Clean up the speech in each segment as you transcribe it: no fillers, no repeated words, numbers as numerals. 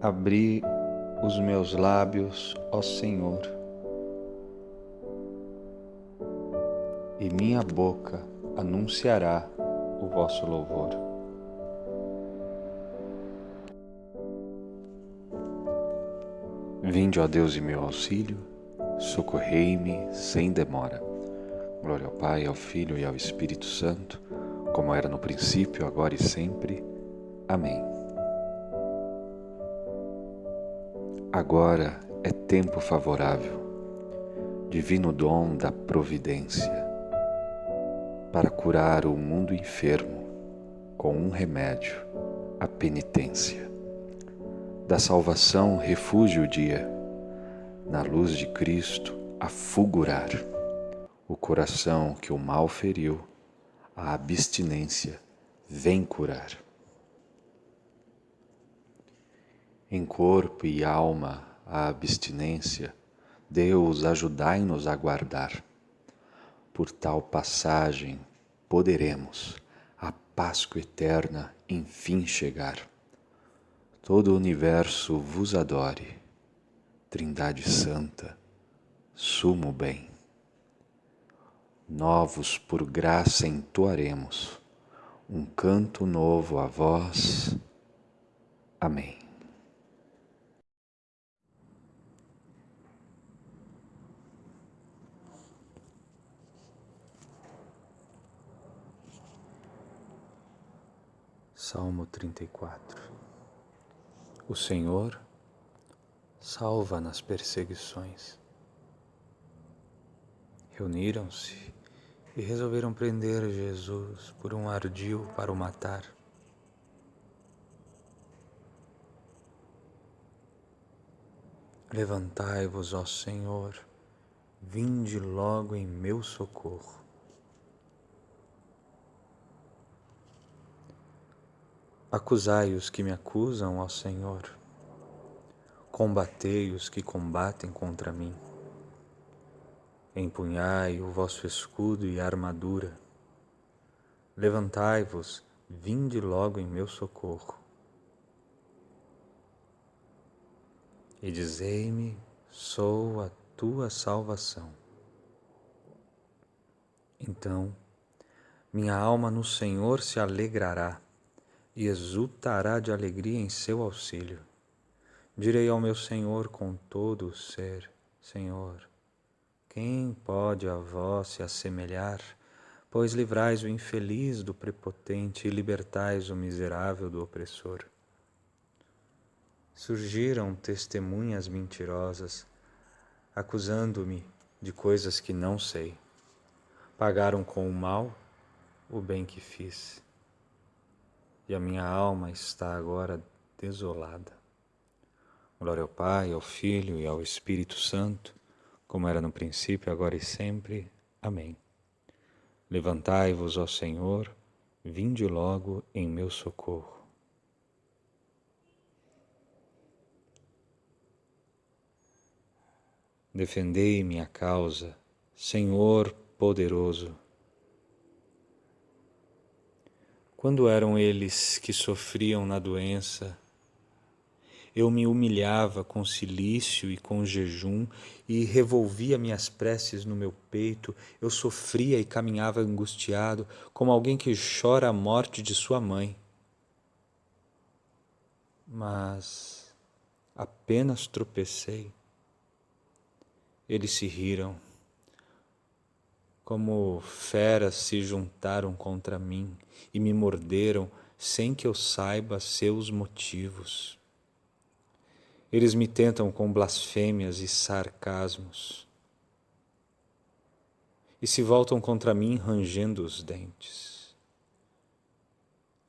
Abri os meus lábios, ó Senhor, e minha boca anunciará o vosso louvor. Vinde, ó Deus, em meu auxílio, socorrei-me sem demora. Glória ao Pai, ao Filho e ao Espírito Santo, como era no princípio, agora e sempre. Amém. Agora é tempo favorável, divino dom da providência, para curar o mundo enfermo com um remédio, a penitência. Da salvação refúgio o dia, na luz de Cristo a fulgurar. O coração que o mal feriu, a abstinência vem curar. Em corpo e alma a abstinência, Deus ajudai-nos a guardar. Por tal passagem poderemos a Páscoa eterna enfim chegar. Todo o universo vos adore, Trindade Santa, sumo bem. Novos por graça entoaremos, um canto novo a vós. Amém. Salmo 34. O Senhor salva nas perseguições. Reuniram-se e resolveram prender Jesus por um ardil para o matar. Levantai-vos, ó Senhor, vinde logo em meu socorro. Acusai os que me acusam, ó Senhor. Combatei os que combatem contra mim. Empunhai o vosso escudo e armadura. Levantai-vos, vinde logo em meu socorro. E dizei-me, sou a tua salvação. Então, minha alma no Senhor se alegrará e exultará de alegria em seu auxílio. Direi ao meu Senhor com todo o ser, Senhor, quem pode a vós se assemelhar? Pois livrais o infeliz do prepotente e libertais o miserável do opressor. Surgiram testemunhas mentirosas, acusando-me de coisas que não sei. Pagaram com o mal o bem que fiz, e a minha alma está agora desolada. Glória ao Pai, ao Filho e ao Espírito Santo, como era no princípio, agora e sempre. Amém. Levantai-vos, ó Senhor, vinde logo em meu socorro. Defendei minha causa, Senhor poderoso. Quando eram eles que sofriam na doença, eu me humilhava com cilício e com jejum e revolvia minhas preces no meu peito. Eu sofria e caminhava angustiado, como alguém que chora a morte de sua mãe. Mas apenas tropecei. Eles se riram. Como feras se juntaram contra mim e me morderam sem que eu saiba seus motivos. Eles me tentam com blasfêmias e sarcasmos e se voltam contra mim rangendo os dentes.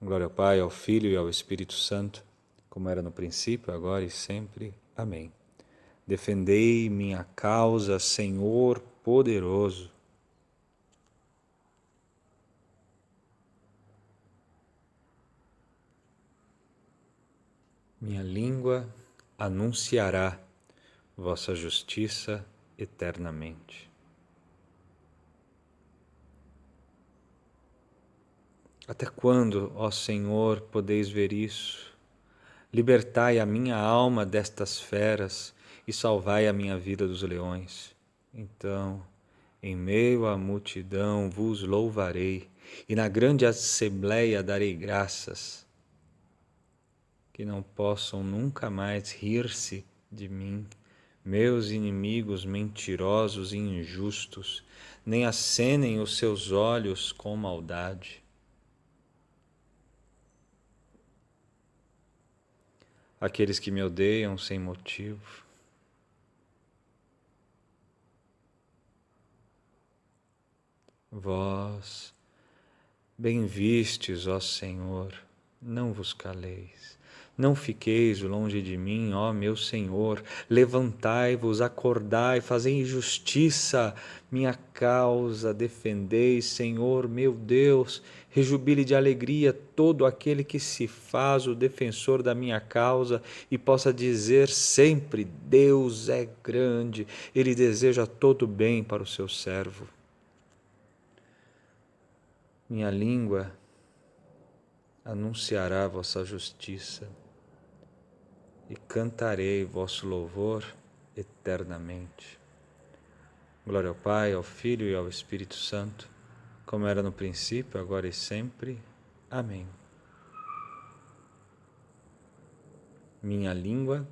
Glória ao Pai, ao Filho e ao Espírito Santo, como era no princípio, agora e sempre. Amém. Defendei minha causa, Senhor poderoso. Minha língua anunciará vossa justiça eternamente. Até quando, ó Senhor, podeis ver isso? Libertai a minha alma destas feras e salvai a minha vida dos leões. Então, em meio à multidão vos louvarei, e na grande assembleia darei graças, que não possam nunca mais rir-se de mim, meus inimigos mentirosos e injustos, nem acenem os seus olhos com maldade. Aqueles que me odeiam sem motivo. Vós, bem vistes, ó Senhor, não vos caleis. Não fiqueis longe de mim, ó meu Senhor. Levantai-vos, acordai, fazei justiça. Minha causa defendeis, Senhor, meu Deus. Rejubile de alegria todo aquele que se faz o defensor da minha causa e possa dizer sempre: Deus é grande, Ele deseja todo bem para o seu servo. Minha língua anunciará vossa justiça e cantarei vosso louvor eternamente. Glória ao Pai, ao Filho e ao Espírito Santo, como era no princípio, agora e sempre. Amém. Minha língua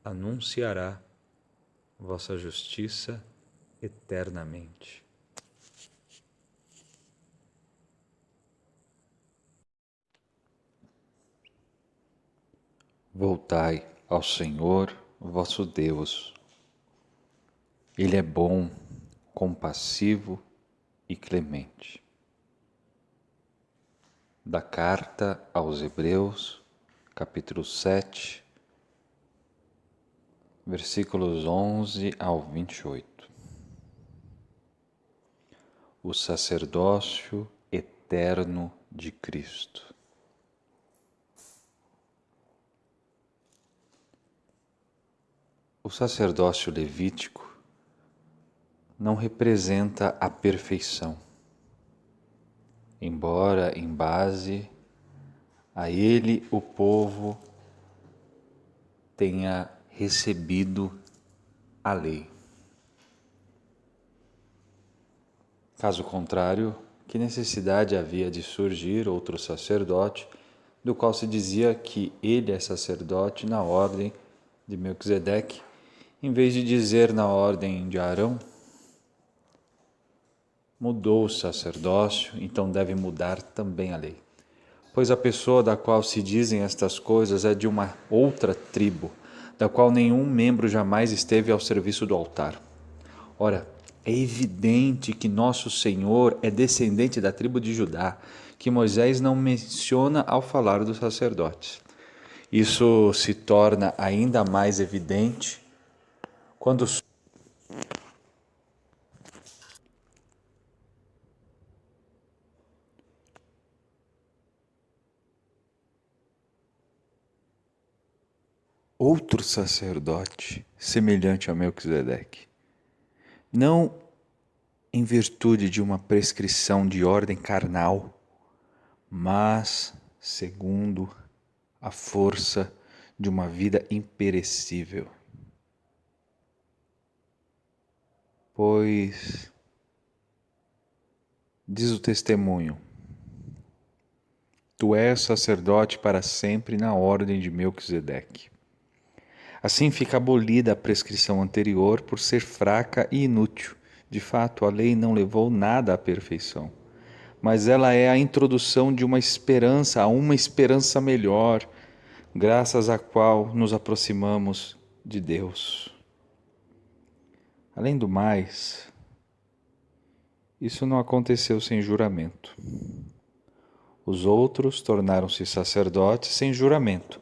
anunciará vossa justiça eternamente. Voltai ao Senhor vosso Deus. Ele é bom, compassivo e clemente. Da carta aos Hebreus, capítulo 7, versículos 11 ao 28. O sacerdócio eterno de Cristo. O sacerdócio levítico não representa a perfeição, embora em base a ele o povo tenha recebido a lei. Caso contrário, que necessidade havia de surgir outro sacerdote, do qual se dizia que ele é sacerdote na ordem de Melquisedeque, em vez de dizer na ordem de Arão? Mudou o sacerdócio, então deve mudar também a lei. Pois a pessoa da qual se dizem estas coisas é de uma outra tribo, da qual nenhum membro jamais esteve ao serviço do altar. Ora, é evidente que nosso Senhor é descendente da tribo de Judá, que Moisés não menciona ao falar dos sacerdotes. Isso se torna ainda mais evidente quando outro sacerdote semelhante a Melquisedeque, não em virtude de uma prescrição de ordem carnal, mas segundo a força de uma vida imperecível. Pois, diz o testemunho, tu és sacerdote para sempre na ordem de Melquisedeque. Assim fica abolida a prescrição anterior por ser fraca e inútil. De fato, a lei não levou nada à perfeição, mas ela é a introdução de uma esperança a uma esperança melhor, graças à qual nos aproximamos de Deus. Além do mais, isso não aconteceu sem juramento. Os outros tornaram-se sacerdotes sem juramento.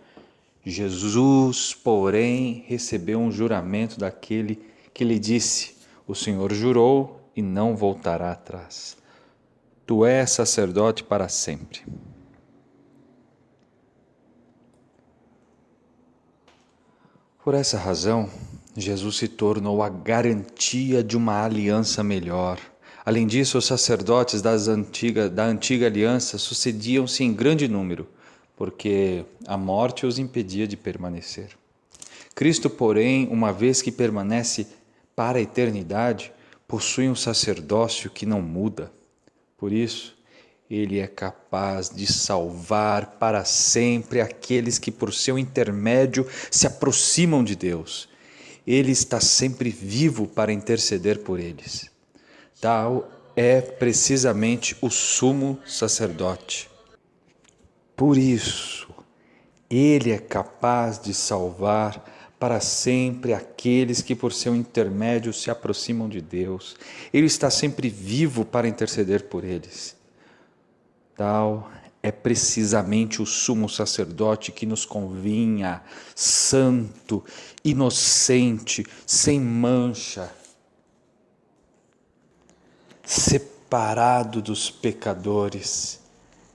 Jesus, porém, recebeu um juramento daquele que lhe disse: o Senhor jurou e não voltará atrás. Tu és sacerdote para sempre. Por essa razão, Jesus se tornou a garantia de uma aliança melhor. Além disso, os sacerdotes da antiga aliança sucediam-se em grande número, porque a morte os impedia de permanecer. Cristo, porém, uma vez que permanece para a eternidade, possui um sacerdócio que não muda. Por isso, ele é capaz de salvar para sempre aqueles que por seu intermédio se aproximam de Deus. Ele está sempre vivo para interceder por eles. Tal é precisamente o sumo sacerdote. Por isso, ele é capaz de salvar para sempre aqueles que por seu intermédio se aproximam de Deus. Ele está sempre vivo para interceder por eles. Tal é precisamente o sumo sacerdote que nos convinha, santo, inocente, sem mancha, separado dos pecadores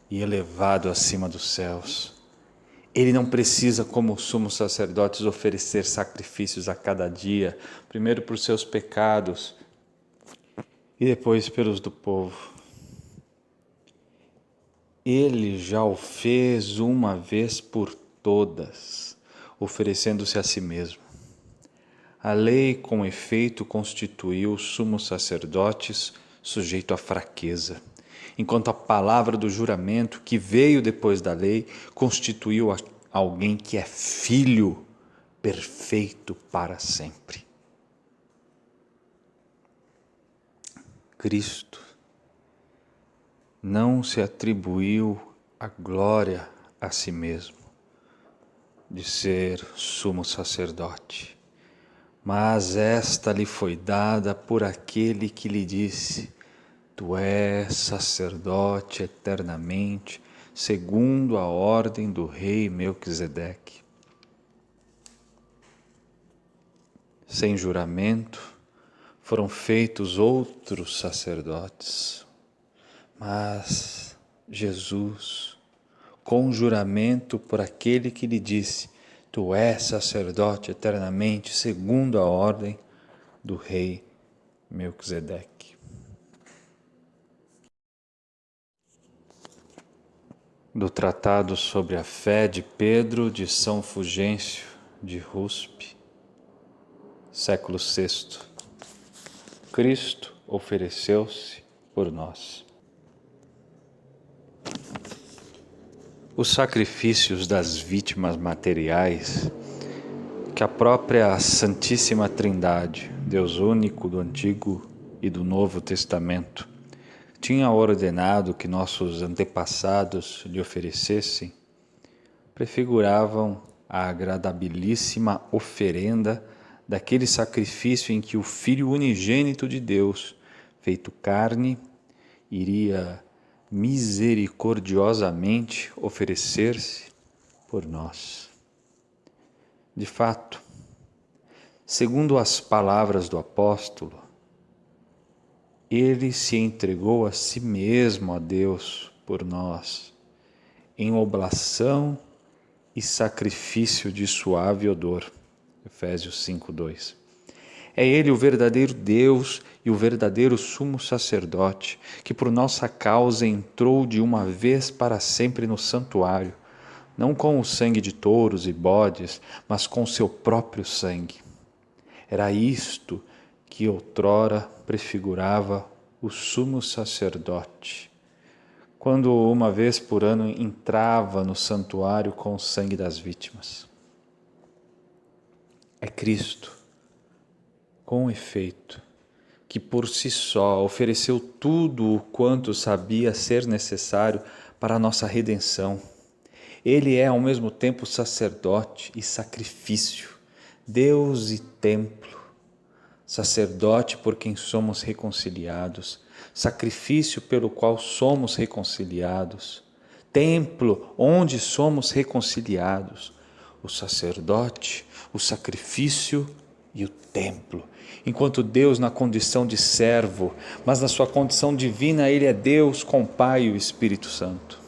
e elevado acima dos céus. Ele não precisa, como sumos sacerdotes, oferecer sacrifícios a cada dia, primeiro por seus pecados e depois pelos do povo. Ele já o fez uma vez por todas, oferecendo-se a si mesmo. A lei, com efeito, constituiu sumos sacerdotes sujeito à fraqueza, enquanto a palavra do juramento, que veio depois da lei, constituiu alguém que é filho perfeito para sempre. Cristo não se atribuiu a glória a si mesmo de ser sumo sacerdote, mas esta lhe foi dada por aquele que lhe disse: Tu és sacerdote eternamente, segundo a ordem do rei Melquisedeque. Sem juramento foram feitos outros sacerdotes, mas Jesus, com juramento por aquele que lhe disse: Tu és sacerdote eternamente, segundo a ordem do rei Melquisedeque. Do Tratado sobre a Fé de Pedro de São Fulgêncio de Ruspe, século VI. Cristo ofereceu-se por nós. Os sacrifícios das vítimas materiais que a própria Santíssima Trindade, Deus único do Antigo e do Novo Testamento, tinha ordenado que nossos antepassados lhe oferecessem, prefiguravam a agradabilíssima oferenda daquele sacrifício em que o Filho unigênito de Deus, feito carne, iria misericordiosamente oferecer-se por nós. De fato, segundo as palavras do apóstolo, ele se entregou a si mesmo a Deus por nós, em oblação e sacrifício de suave odor. Efésios 5:2. É ele o verdadeiro Deus e o verdadeiro sumo sacerdote, que por nossa causa entrou de uma vez para sempre no santuário, não com o sangue de touros e bodes, mas com seu próprio sangue. Era isto que outrora prefigurava o sumo sacerdote, quando uma vez por ano entrava no santuário com o sangue das vítimas. É Cristo, com efeito, que por si só ofereceu tudo o quanto sabia ser necessário para a nossa redenção. Ele é ao mesmo tempo sacerdote e sacrifício, Deus e templo, sacerdote por quem somos reconciliados, sacrifício pelo qual somos reconciliados, templo onde somos reconciliados, o sacerdote, o sacrifício e o templo. Enquanto Deus na condição de servo, mas na sua condição divina ele é Deus com o Pai e o Espírito Santo.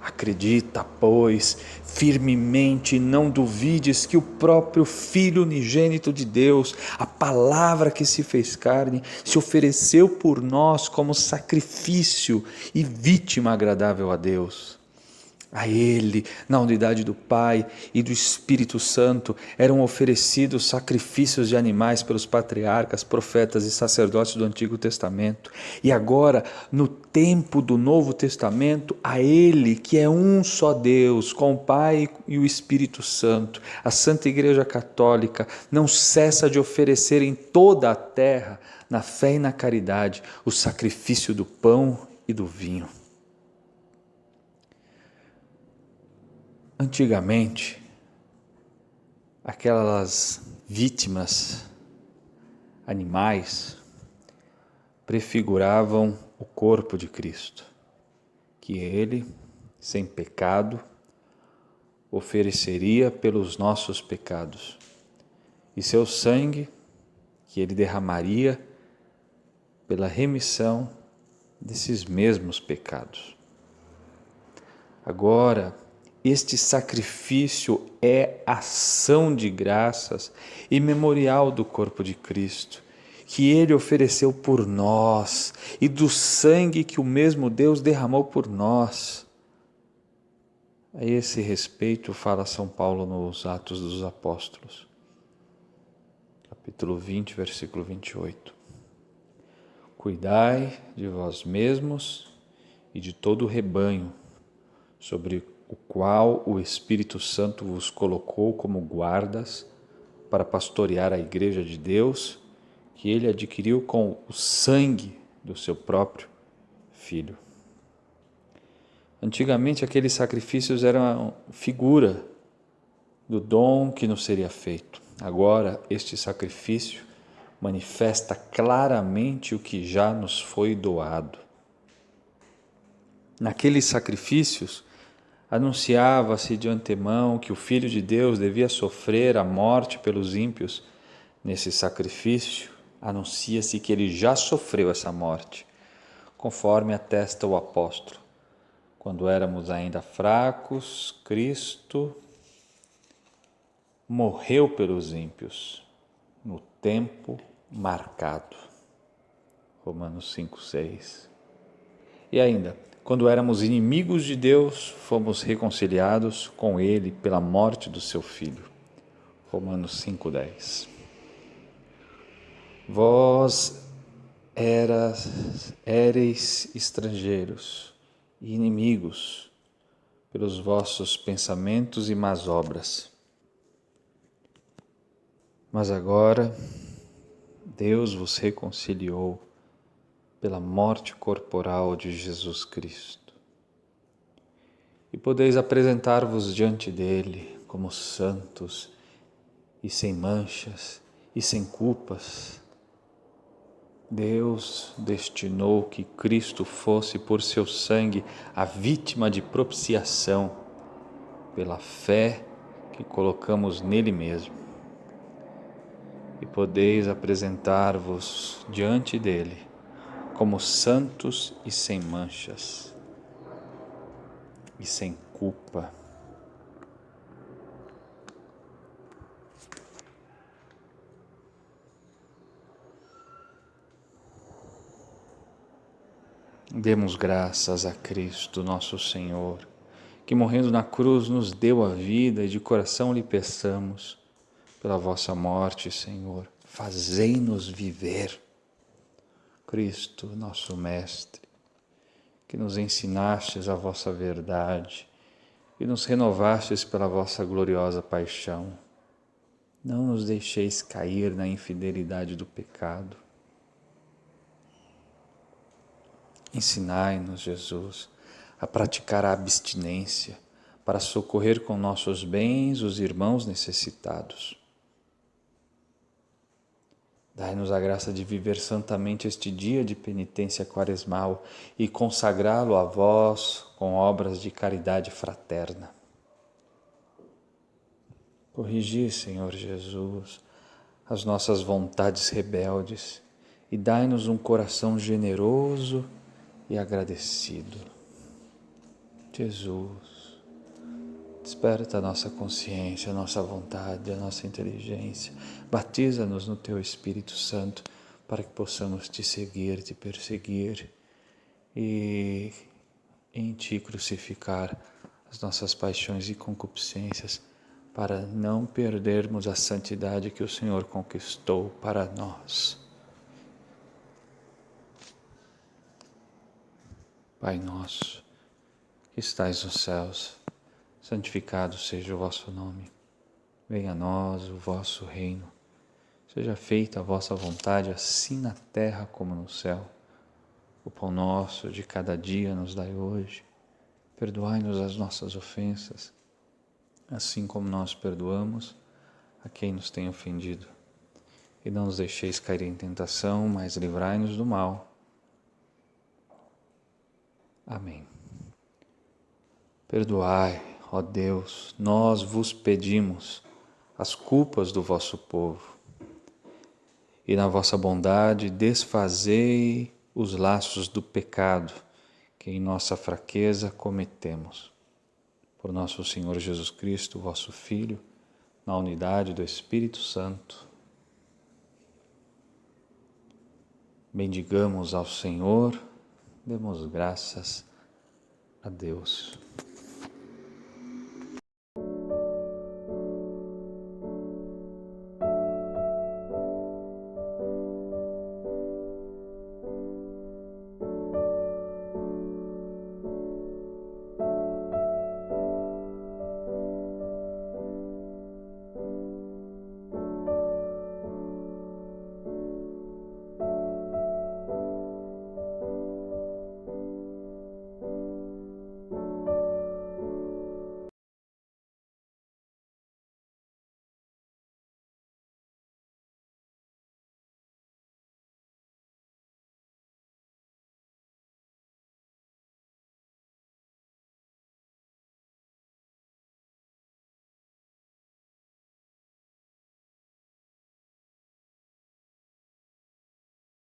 Acredita, pois, firmemente e não duvides que o próprio Filho unigênito de Deus, a palavra que se fez carne, se ofereceu por nós como sacrifício e vítima agradável a Deus. A Ele, na unidade do Pai e do Espírito Santo, eram oferecidos sacrifícios de animais pelos patriarcas, profetas e sacerdotes do Antigo Testamento. E agora, no tempo do Novo Testamento, a Ele, que é um só Deus, com o Pai e o Espírito Santo, a Santa Igreja Católica não cessa de oferecer em toda a terra, na fé e na caridade, o sacrifício do pão e do vinho. Antigamente, aquelas vítimas animais prefiguravam o corpo de Cristo, que Ele, sem pecado, ofereceria pelos nossos pecados, e seu sangue, que Ele derramaria pela remissão desses mesmos pecados. Agora, este sacrifício é ação de graças e memorial do corpo de Cristo, que Ele ofereceu por nós e do sangue que o mesmo Deus derramou por nós. A esse respeito fala São Paulo nos Atos dos Apóstolos, capítulo 20, versículo 28. Cuidai de vós mesmos e de todo o rebanho, sobre o qual o Espírito Santo vos colocou como guardas para pastorear a igreja de Deus, que Ele adquiriu com o sangue do seu próprio Filho. Antigamente, aqueles sacrifícios eram figura do dom que nos seria feito. Agora, este sacrifício manifesta claramente o que já nos foi doado. Naqueles sacrifícios, anunciava-se de antemão que o Filho de Deus devia sofrer a morte pelos ímpios. Nesse sacrifício, anuncia-se que ele já sofreu essa morte, conforme atesta o apóstolo. Quando éramos ainda fracos, Cristo morreu pelos ímpios, no tempo marcado. Romanos 5, 6. E ainda, quando éramos inimigos de Deus, fomos reconciliados com Ele pela morte do seu Filho. Romanos 5:10. Vós éreis estrangeiros e inimigos pelos vossos pensamentos e más obras. Mas agora Deus vos reconciliou pela morte corporal de Jesus Cristo. E podeis apresentar-vos diante dele como santos e sem manchas e sem culpas. Deus destinou que Cristo fosse por seu sangue a vítima de propiciação pela fé que colocamos nele mesmo. E podeis apresentar-vos diante dele como santos e sem manchas e sem culpa. Demos graças a Cristo, nosso Senhor, que morrendo na cruz nos deu a vida, e de coração lhe peçamos, pela vossa morte, Senhor, fazei-nos viver. Cristo, nosso Mestre, que nos ensinastes a vossa verdade e nos renovastes pela vossa gloriosa paixão, não nos deixeis cair na infidelidade do pecado. Ensinai-nos, Jesus, a praticar a abstinência para socorrer com nossos bens os irmãos necessitados. Dai-nos a graça de viver santamente este dia de penitência quaresmal e consagrá-lo a vós com obras de caridade fraterna. Corrigi, Senhor Jesus, as nossas vontades rebeldes e dai-nos um coração generoso e agradecido. Jesus, desperta a nossa consciência, a nossa vontade, a nossa inteligência. Batiza-nos no Teu Espírito Santo para que possamos Te seguir, Te perseguir e em Ti crucificar as nossas paixões e concupiscências, para não perdermos a santidade que o Senhor conquistou para nós. Pai nosso, que estais nos céus, santificado seja o vosso nome. Venha a nós o vosso reino. Seja feita a vossa vontade, assim na terra como no céu. O pão nosso de cada dia nos dai hoje. Perdoai-nos as nossas ofensas, assim como nós perdoamos a quem nos tem ofendido. E não nos deixeis cair em tentação, mas livrai-nos do mal. Amém. Perdoai, ó Deus, nós vos pedimos as culpas do vosso povo, e na vossa bondade desfazei os laços do pecado que em nossa fraqueza cometemos. Por nosso Senhor Jesus Cristo, vosso Filho, na unidade do Espírito Santo. Bendigamos ao Senhor, demos graças a Deus.